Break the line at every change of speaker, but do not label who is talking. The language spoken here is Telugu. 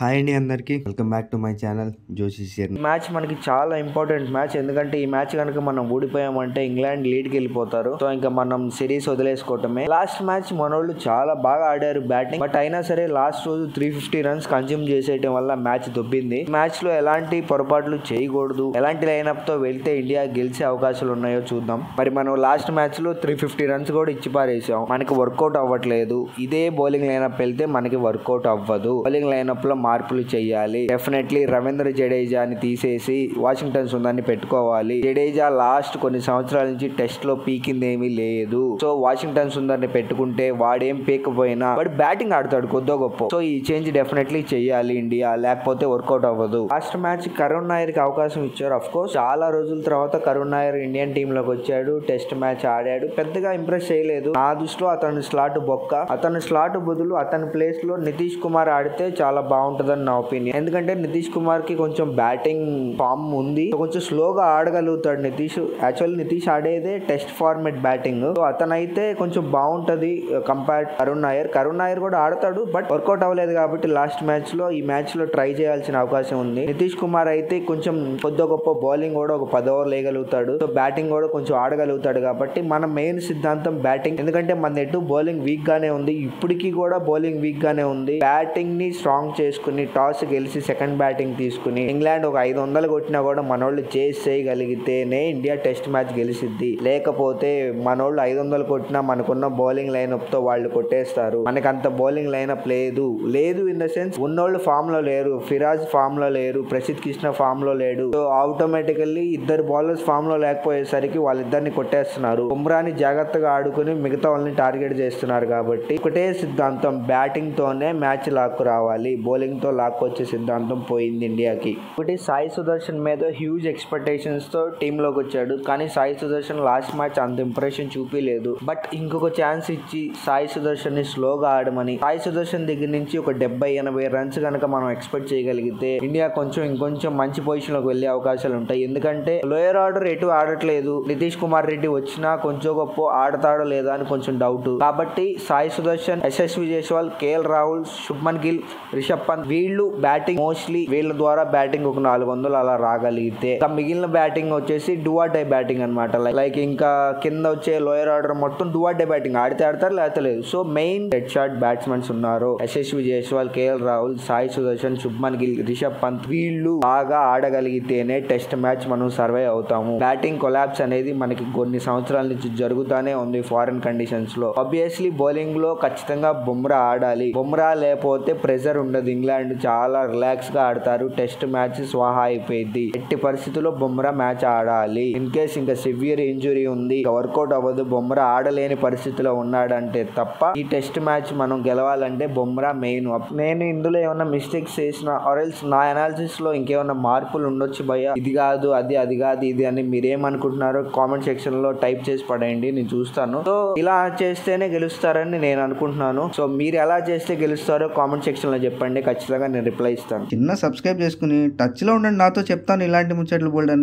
హాయ్ అండి అందరికీ welcome back to my channel Joshi share.
Match మనకి చాలా ఇంపార్టెంట్ మ్యాచ్, ఎందుకంటే ఈ మ్యాచ్ కనుక మనం ఓడిపోయామంటే ఇంగ్లాండ్ లీడ్కి వెళ్ళిపోతారు. సో ఇంకా మనం సిరీస్ వదిలేసుకోవటమే. లాస్ట్ మ్యాచ్ మనోళ్ళు చాలా బాగా ఆడారు బ్యాటింగ్, బట్ అయినా సరే లాస్ట్ రోజు 350 రన్స్ కన్జ్యూమ్ చేసేయడం వల్ల మ్యాచ్ దొబ్బింది. మ్యాచ్ లో ఎలాంటి పొరపాట్లు చేయకూడదు, ఎలాంటి లైనప్ తో వెళ్తే ఇండియా గెలిచే అవకాశాలు ఉన్నాయో చూద్దాం. మరి మనం లాస్ట్ మ్యాచ్ లో 350 రన్స్ కూడా ఇచ్చి పారేసాం, మనకి వర్కౌట్ అవ్వట్లేదు. ఇదే బౌలింగ్ లైనప్ వెళ్తే మనకి వర్కౌట్ అవ్వదు. బౌలింగ్ లైనప్ లో మార్పులు చేయాలి. డెఫినెట్లీ రవీంద్ర జడేజాని తీసేసి వాషింగ్టన్ సుందర్ని పెట్టుకోవాలి. జడేజా లాస్ట్ కొన్ని సంవత్సరాల నుంచి టెస్ట్ లో పీకింది ఏమీ లేదు. సో వాషింగ్టన్ సుందర్ని పెట్టుకుంటే వాడేం పీకపోయినా వాడు బ్యాటింగ్ ఆడతాడు కొద్దో గొప్ప. సో ఈ చేంజ్ డెఫినెట్లీ చేయాలి ఇండియా, లేకపోతే వర్కౌట్ అవ్వదు. లాస్ట్ మ్యాచ్ కరుణ్ నాయర్ కి అవకాశం ఇచ్చారు. అఫ్ కోర్స్ చాలా రోజుల తర్వాత కరుణ్ నాయర్ ఇండియన్ టీమ్ లోకి వచ్చాడు, టెస్ట్ మ్యాచ్ ఆడాడు, పెద్దగా ఇంప్రెస్ చేయలేదు. నా దృష్టిలో అతని స్లాట్ బొక్క. అతని స్లాట్ బదులు అతని ప్లేస్ లో నితీష్ కుమార్ ఆడితే చాలా బాగుంటుందని నా ఒపీనియన్. ఎందుకంటే నితీష్ కుమార్ కి కొంచెం బ్యాటింగ్ ఫామ్ ఉంది, కొంచెం స్లోగా ఆడగలుగుతాడు నితీష్. యాక్చువల్లీ నితీష్ ఆడేదే టెస్ట్ ఫార్మెట్ బ్యాటింగ్. సో అతనైతే కొంచెం బాగుంటది కంపేర్ కరుణ్ నాయర్. కరుణ్ నాయర్ కూడా ఆడతాడు, బట్ వర్కౌట్ అవ్వలేదు కాబట్టి లాస్ట్ మ్యాచ్ లో ఈ మ్యాచ్ లో ట్రై చేయాల్సిన అవకాశం ఉంది. నితీష్ కుమార్ అయితే కొంచెం కొద్ది గొప్ప బౌలింగ్ కూడా ఒక 10 ఓవర్లు వేయగలుగుతాడు. సో బ్యాటింగ్ కూడా కొంచెం ఆడగలుగుతాడు కాబట్టి మన మెయిన్ సిద్ధాంతం బ్యాటింగ్. ఎందుకంటే మన ఎటు బౌలింగ్ వీక్ గానే ఉంది, ఇప్పటికీ కూడా బౌలింగ్ వీక్ గానే ఉంది. బ్యాటింగ్ ని స్ట్రాంగ్ చేసుకుని టాస్ గెలిచి సెకండ్ బ్యాటింగ్ తీసుకుని ఇంగ్లాండ్ ఒక 500 కొట్టినా కూడా మనోళ్ళు చేసి చేయగలిగితేనే ఇండియా టెస్ట్ మ్యాచ్ గెలిచిద్ది. లేకపోతే మనోళ్ళు 500 కొట్టినా మనకున్న బౌలింగ్ లైనప్ తో వాళ్ళు కొట్టేస్తారు. మనకి అంత బౌలింగ్ లైనప్ లేదు ఇన్ ద సెన్స్ ఉన్నోళ్ళు ఫామ్ లో లేరు. ఫిరాజ్ ఫామ్ లో లేరు, ప్రసిద్ధ్ కృష్ణ ఫామ్ లో లేడు. సో ఆటోమేటికల్లీ ఇద్దరు బౌలర్స్ ఫామ్ లో లేకపోయేసరికి వాళ్ళిద్దరిని కొట్టేస్తున్నారు. బుమ్రాని జాగ్రత్తగా ఆడుకుని మిగతా వాళ్ళని టార్గెట్ చేస్తున్నారు. కాబట్టి ఒకటే సిద్ధాంతం, బ్యాటింగ్ తోనే మ్యాచ్ లాక్కు రావాలి, బౌలింగ్ తో లాక్కొచ్చే సిద్ధాంతం పోయింది ఇండియాకి. ఒకటి సాయి సుదర్శన్ మీద హ్యూజ్ ఎక్స్పెక్టేషన్స్ తో టీమ్ లోకి వచ్చాడు, కానీ సాయి సుదర్శన్ లాస్ట్ మ్యాచ్ అంత ఇంప్రెషన్ చూపించలేదు. బట్ ఇంకొక ఛాన్స్ ఇచ్చి సాయి సుదర్శన్ ని స్లోగా ఆడమని, సాయి సుదర్శన్ దగ్గర నుంచి ఒక 70-80 రన్స్ కనుక మనం ఎక్స్పెక్ట్ చేయగలిగితే ఇండియా ఇంకొంచెం మంచి పొజిషన్ లోకి వెళ్లే అవకాశాలు ఉంటాయి. ఎందుకంటే లోయర్ ఆర్డర్ ఎటు ఆడట్లేదు. నితీష్ కుమార్ రెడ్డి వచ్చినా కొంచెం గొప్ప ఆడతాడో లేదా అని కొంచెం డౌట్. కాబట్టి సాయి సుదర్శన్, యశస్వి జైస్వాల్, కేఎల్ రాహుల్, శుభ్మన్ గిల్, రిషబ్ పంత్ వీళ్ళు బ్యాటింగ్ మోస్ట్లీ వీళ్ళ ద్వారా బ్యాటింగ్ ఒక 400 అలా రాగలిగితే మిగిలిన బ్యాటింగ్ వచ్చేసి డూ ఆర్ డై బ్యాటింగ్ అనమాట. లైక్ ఇంకా కింద వచ్చే లోయర్ ఆర్డర్ మొత్తం డూ ఆర్ డై బ్యాటింగ్, ఆడితే ఆడతారు లేకపోతే లేదు. So main red short batsmen ఉన్నారు, యశస్వి జైస్వాల్, కేఎల్ రాహుల్, సాయి సుదర్శన్, శుభ్మన్ గిల్, రిషబ్ పంత్. వీళ్ళు బాగా ఆడగలిగితేనే టెస్ట్ మ్యాచ్ మనం సర్వే అవుతాము. బ్యాటింగ్ కొలాప్స్ అనేది మనకి కొన్ని సంవత్సరాల నుంచి జరుగుతానే ఉంది ఫారిన్ కండిషన్స్ లో. ఆబ్వియస్లీ బౌలింగ్ లో ఖచ్చితంగా బుమ్రా ఆడాలి. బుమ్రా లేకపోతే ప్రెజర్ ఉండదు, ఇంగ్లాండ్ చాలా రిలాక్స్ గా ఆడతారు. టెస్ట్ మ్యాచ్ స్వాహా అయిపోయింది. ఎట్టి పరిస్థితుల్లో బుమ్రా మ్యాచ్ ఆడాలి. ఇన్ కేస్ ఇంకా సివియర్ ఇంజురీ ఉంది, వర్కౌట్ అవ్వదు, బుమ్రా ఆడలేని పరిస్థితిలో ఉన్నాడంటే తప్ప ఈ టెస్ట్ మ్యాచ్ మనం గెలవాలంటే బుమ్రా మెయిన్. నేను ఇందులో ఏమన్నా మిస్టేక్స్ చేసిన ఆర్ఎల్స్ నా అనాలిసిస్ లో ఇంకేమన్నా మార్పులు ఉండొచ్చు భయ్య, ఇది కాదు అది కాదు ఇది అని మీరేమనుకుంటున్నారో కామెంట్ సెక్షన్ లో టైప్ చేసి పడేయండి, నేను చూస్తాను. సో ఇలా చేస్తేనే గెలుస్తారని నేను అనుకుంటున్నాను. సో మీరు ఎలా చేస్తే గెలుస్తారో కామెంట్ సెక్షన్ లో చెప్పండి, ఖచ్చితంగా నేను రిప్లై ఇస్తాను.
చిన్న సబ్స్క్రైబ్ చేసుకుని టచ్ లో ఉండండి, నాతో చెప్తాను ఇలాంటి ముచ్చట్లు బోల్డ్ అన్ని.